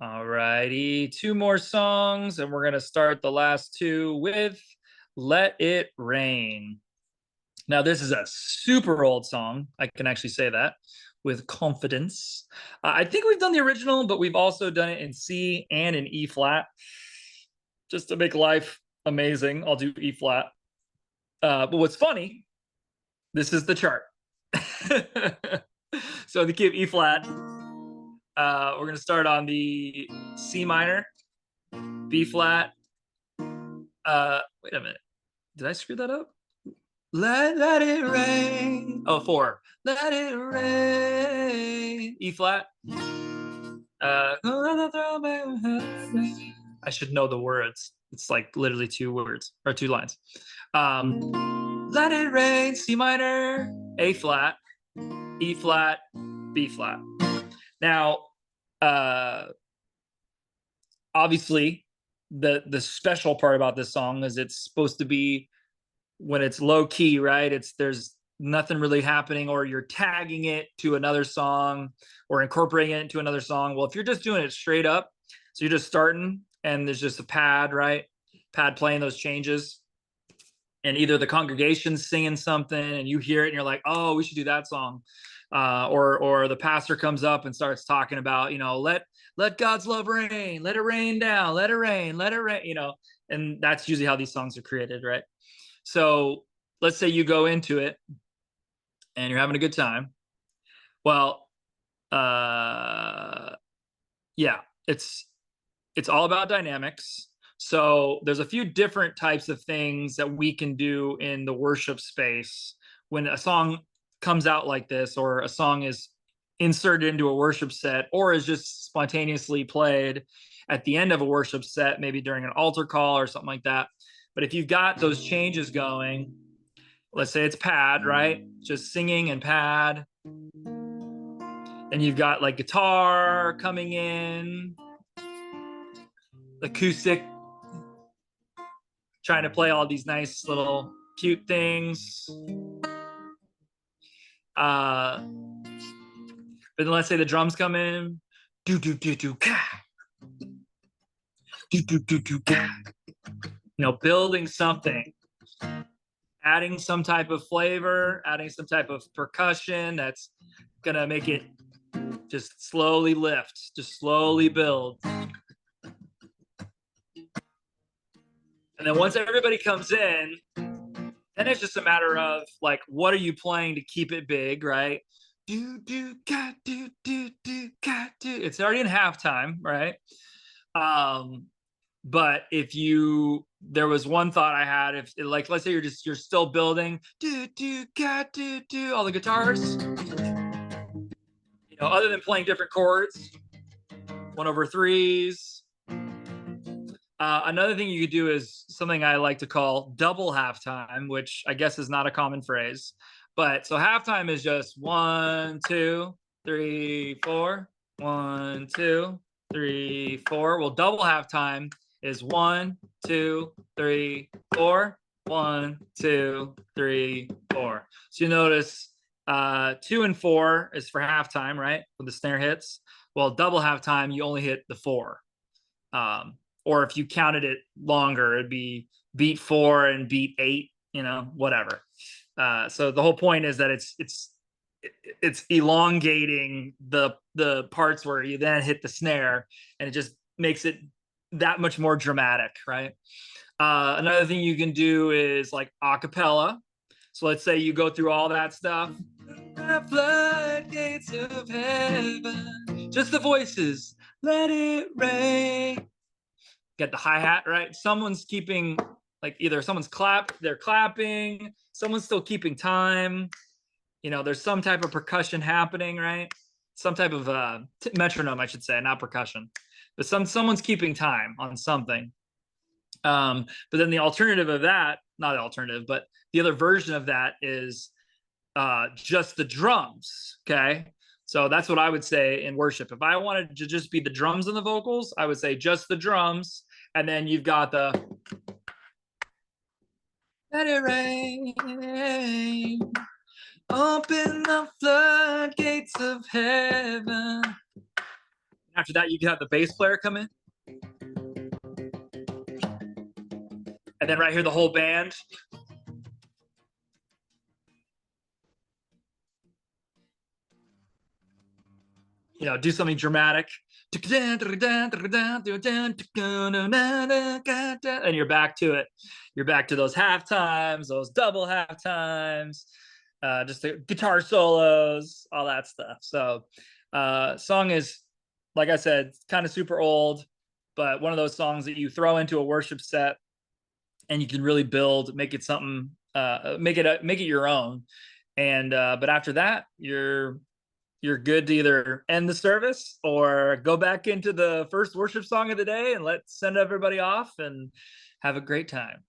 All righty, two more songs, and we're going to start the last two with Let It Rain. Now, this is a super old song. I can actually say that with confidence. I think we've done the original, but we've also done it in C and in E flat. Just to make life amazing, I'll do E flat. But what's funny, this is the chart. So the key of E flat, we're going to start on the C minor, B flat. Wait a minute. Did I screw that up? Let it rain. Oh, 4. Let it rain. E flat. I should know the words. It's like literally 2 words or 2 lines. Let it rain. C minor, A flat, E flat, B flat. Now, obviously, the special part about this song is it's supposed to be when it's low key, right? There's nothing really happening, or you're tagging it to another song or incorporating it into another song. Well, if you're just doing it straight up, so you're just starting and there's just a pad, right? Pad playing those changes, and either the congregation's singing something and you hear it and you're like, oh, we should do that song. Or the pastor comes up and starts talking about, let God's love rain, let it rain down, let it rain, and that's usually how these songs are created, right? So let's say you go into it and you're having a good time. Well, yeah, it's all about dynamics. So there's a few different types of things that we can do in the worship space when a song comes out like this, or a song is inserted into a worship set, or is just spontaneously played at the end of a worship set, maybe during an altar call or something like that. But if you've got those changes going, let's say it's pad, right? Just singing and pad. And you've got like guitar coming in, acoustic, trying to play all these nice little cute things. But then let's say the drums come in, do do do do ka, do do do do ka. Building something, adding some type of flavor, adding some type of percussion that's gonna make it just slowly lift, just slowly build. And then once everybody comes in, then it's just a matter of like, what are you playing to keep it big, right? Do do ka do do do ka do. It's already in halftime, right? But there was one thought I had, if like, let's say you're still building, do do ka do do, all the guitars, other than playing different chords, 1/3s. Another thing you could do is something I like to call double halftime, which I guess is not a common phrase. But so halftime is just 1, 2, 3, 4, 1, 2, 3, 4. Well, double halftime is 1, 2, 3, 4, 1, 2, 3, 4. So you notice 2 and 4 is for halftime, right? When the snare hits. Well, double halftime, you only hit the 4. Or if you counted it longer, it'd be beat 4 and beat 8, whatever. So the whole point is that it's elongating the parts where you then hit the snare, and it just makes it that much more dramatic, right? Another thing you can do is like a cappella. So let's say you go through all that stuff. The floodgates of heaven, just the voices, let it rain. Get the hi-hat, right? Someone's keeping, like, either they're clapping, someone's still keeping time. There's some type of percussion happening, right? Some type of metronome, I should say, not percussion. But someone's keeping time on something. But then the alternative of that, not the alternative, but the other version of that is just the drums, okay? So that's what I would say in worship. If I wanted to just be the drums and the vocals, I would say just the drums. And then you've got the let it rain, open the floodgates of heaven. After that, you can have the bass player come in, and then right here, the whole band. Do something dramatic. And you're back to it. You're back to those half times, those double half times, just the guitar solos, all that stuff. So, song is, like I said, kind of super old, but one of those songs that you throw into a worship set and you can really build, make it something, make it your own. And but after that, you're good to either end the service or go back into the first worship song of the day and let's send everybody off and have a great time.